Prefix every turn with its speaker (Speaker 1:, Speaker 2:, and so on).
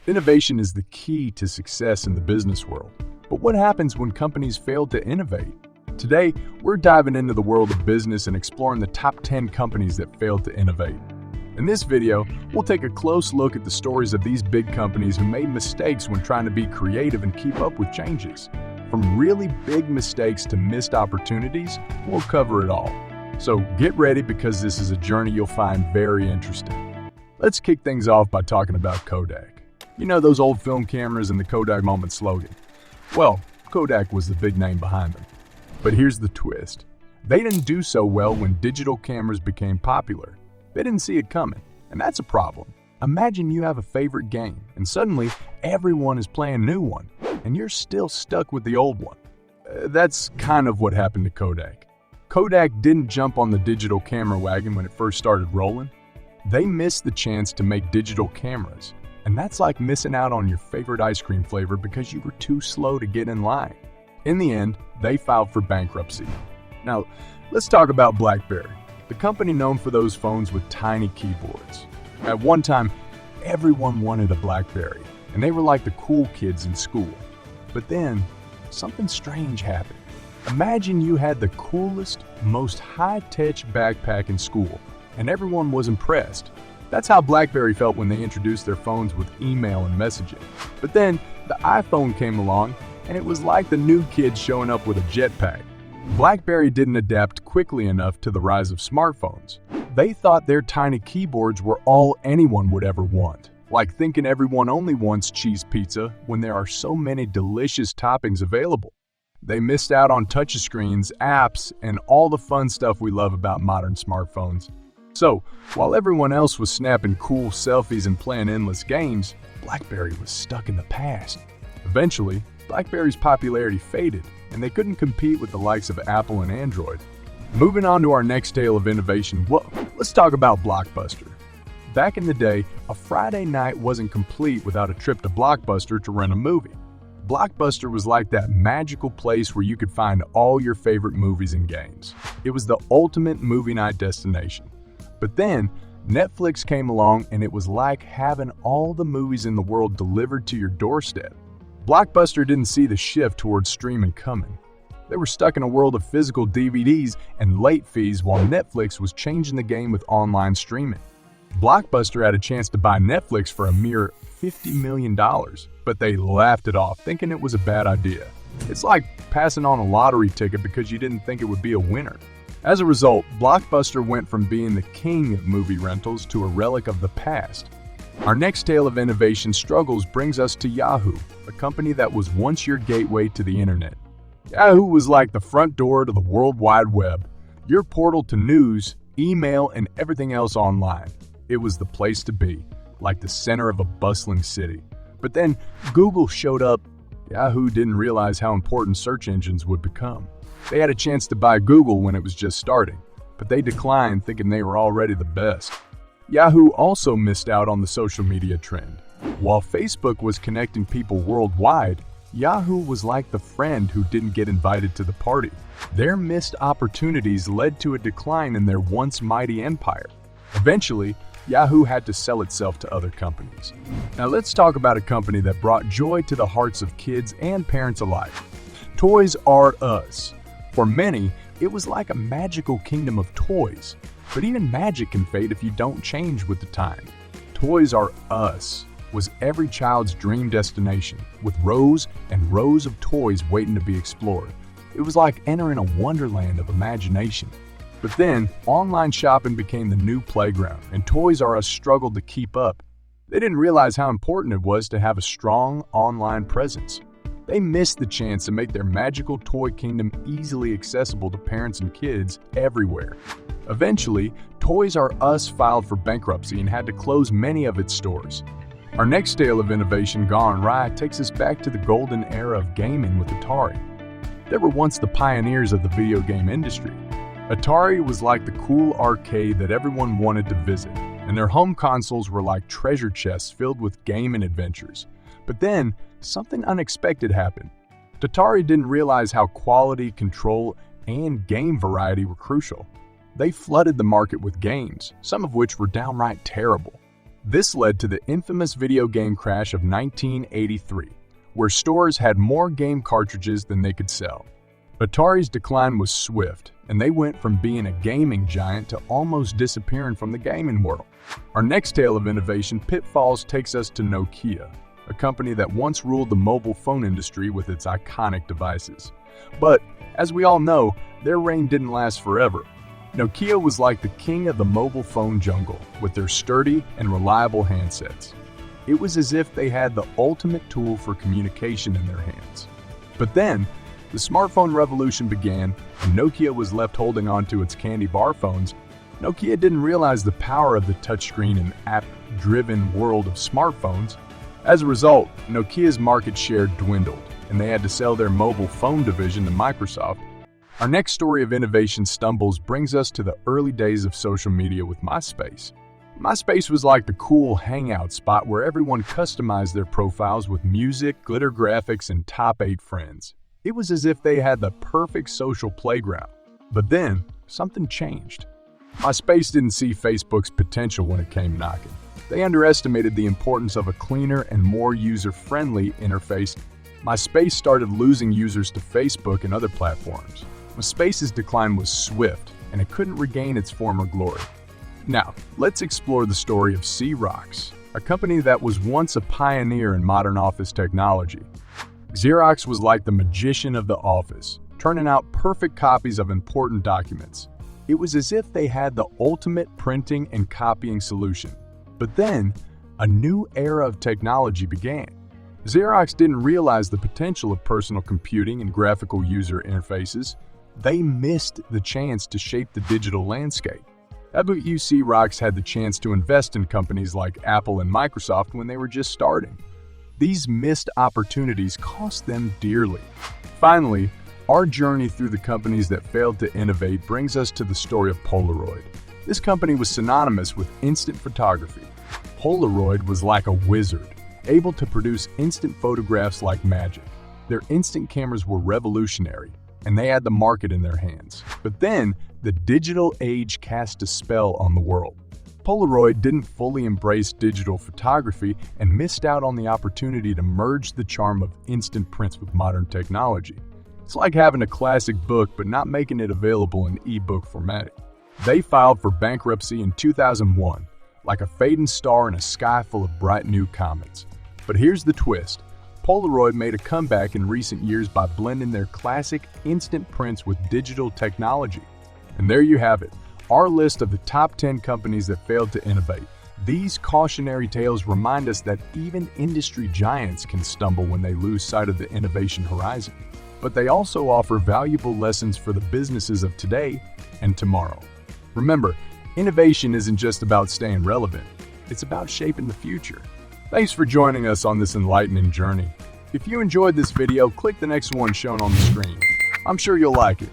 Speaker 1: Innovation is the key to success in the business world. But what happens when companies fail to innovate? Today, we're diving into the world of business and exploring the top 10 companies that failed to innovate. In this video, we'll take a close look at the stories of these big companies who made mistakes when trying to be creative and keep up with changes. From really big mistakes to missed opportunities, we'll cover it all. So get ready because this is a journey you'll find very interesting. Let's kick things off by talking about Kodak. You know those old film cameras and the Kodak moment slogan? Well, Kodak was the big name behind them. But here's the twist. They didn't do so well when digital cameras became popular. They didn't see it coming, and that's a problem. Imagine you have a favorite game, and suddenly everyone is playing a new one, and you're still stuck with the old one. That's kind of what happened to Kodak. Kodak didn't jump on the digital camera wagon when it first started rolling. They missed the chance to make digital cameras. And that's like missing out on your favorite ice cream flavor because you were too slow to get in line. In the end, they filed for bankruptcy. Now, let's talk about Blackberry, the company known for those phones with tiny keyboards. At one time, everyone wanted a Blackberry, and they were like the cool kids in school. But then, something strange happened. Imagine you had the coolest, most high-tech backpack in school, and everyone was impressed. That's how BlackBerry felt when they introduced their phones with email and messaging. But then, the iPhone came along, and it was like the new kid showing up with a jetpack. BlackBerry didn't adapt quickly enough to the rise of smartphones. They thought their tiny keyboards were all anyone would ever want, like thinking everyone only wants cheese pizza when there are so many delicious toppings available. They missed out on touchscreens, apps, and all the fun stuff we love about modern smartphones. So, while everyone else was snapping cool selfies and playing endless games, BlackBerry was stuck in the past. Eventually, BlackBerry's popularity faded, and they couldn't compete with the likes of Apple and Android. Moving on to our next tale of innovation, well, let's talk about Blockbuster. Back in the day, a Friday night wasn't complete without a trip to Blockbuster to rent a movie. Blockbuster was like that magical place where you could find all your favorite movies and games. It was the ultimate movie night destination. But then, Netflix came along and it was like having all the movies in the world delivered to your doorstep. Blockbuster didn't see the shift towards streaming coming. They were stuck in a world of physical DVDs and late fees while Netflix was changing the game with online streaming. Blockbuster had a chance to buy Netflix for a mere $50 million, but they laughed it off, thinking it was a bad idea. It's like passing on a lottery ticket because you didn't think it would be a winner. As a result, Blockbuster went from being the king of movie rentals to a relic of the past. Our next tale of innovation struggles brings us to Yahoo, a company that was once your gateway to the internet. Yahoo was like the front door to the World Wide Web, your portal to news, email, and everything else online. It was the place to be, like the center of a bustling city. But then Google showed up. Yahoo didn't realize how important search engines would become. They had a chance to buy Google when it was just starting, but they declined thinking they were already the best. Yahoo also missed out on the social media trend. While Facebook was connecting people worldwide, Yahoo was like the friend who didn't get invited to the party. Their missed opportunities led to a decline in their once mighty empire. Eventually, Yahoo had to sell itself to other companies. Now let's talk about a company that brought joy to the hearts of kids and parents alike. Toys R Us. For many, it was like a magical kingdom of toys. But even magic can fade if you don't change with the time. Toys R Us was every child's dream destination, with rows and rows of toys waiting to be explored. It was like entering a wonderland of imagination. But then, online shopping became the new playground, and Toys R Us struggled to keep up. They didn't realize how important it was to have a strong online presence. They missed the chance to make their magical toy kingdom easily accessible to parents and kids everywhere. Eventually, Toys R Us filed for bankruptcy and had to close many of its stores. Our next tale of innovation gone awry takes us back to the golden era of gaming with Atari. They were once the pioneers of the video game industry. Atari was like the cool arcade that everyone wanted to visit, and their home consoles were like treasure chests filled with game and adventures. But then, something unexpected happened. Atari didn't realize how quality, control, and game variety were crucial. They flooded the market with games, some of which were downright terrible. This led to the infamous video game crash of 1983, where stores had more game cartridges than they could sell. Atari's decline was swift, and they went from being a gaming giant to almost disappearing from the gaming world. Our next tale of innovation pitfalls takes us to Nokia, a company that once ruled the mobile phone industry with its iconic devices. But, as we all know, their reign didn't last forever. Nokia was like the king of the mobile phone jungle, with their sturdy and reliable handsets. It was as if they had the ultimate tool for communication in their hands. But then, the smartphone revolution began, and Nokia was left holding on to its candy bar phones. Nokia didn't realize the power of the touchscreen and app-driven world of smartphones. As a result, Nokia's market share dwindled, and they had to sell their mobile phone division to Microsoft. Our next story of innovation stumbles brings us to the early days of social media with MySpace. MySpace was like the cool hangout spot where everyone customized their profiles with music, glitter graphics, and top 8 friends. It was as if they had the perfect social playground. But then, something changed. MySpace didn't see Facebook's potential when it came knocking. They underestimated the importance of a cleaner and more user-friendly interface. MySpace started losing users to Facebook and other platforms. MySpace's decline was swift, and it couldn't regain its former glory. Now, let's explore the story of Xerox, a company that was once a pioneer in modern office technology. Xerox was like the magician of the office, turning out perfect copies of important documents. It was as if they had the ultimate printing and copying solution. But then, a new era of technology began. Xerox didn't realize the potential of personal computing and graphical user interfaces. They missed the chance to shape the digital landscape. Xerox had the chance to invest in companies like Apple and Microsoft when they were just starting. These missed opportunities cost them dearly. Finally, our journey through the companies that failed to innovate brings us to the story of Polaroid. This company was synonymous with instant photography. Polaroid was like a wizard, able to produce instant photographs like magic. Their instant cameras were revolutionary, and they had the market in their hands. But then, the digital age cast a spell on the world. Polaroid didn't fully embrace digital photography and missed out on the opportunity to merge the charm of instant prints with modern technology. It's like having a classic book but not making it available in ebook formatting. They filed for bankruptcy in 2001, like a fading star in a sky full of bright new comets. But here's the twist. Polaroid made a comeback in recent years by blending their classic instant prints with digital technology. And there you have it, our list of the top 10 companies that failed to innovate. These cautionary tales remind us that even industry giants can stumble when they lose sight of the innovation horizon. But they also offer valuable lessons for the businesses of today and tomorrow. Remember, innovation isn't just about staying relevant, it's about shaping the future. Thanks for joining us on this enlightening journey. If you enjoyed this video, click the next one shown on the screen. I'm sure you'll like it.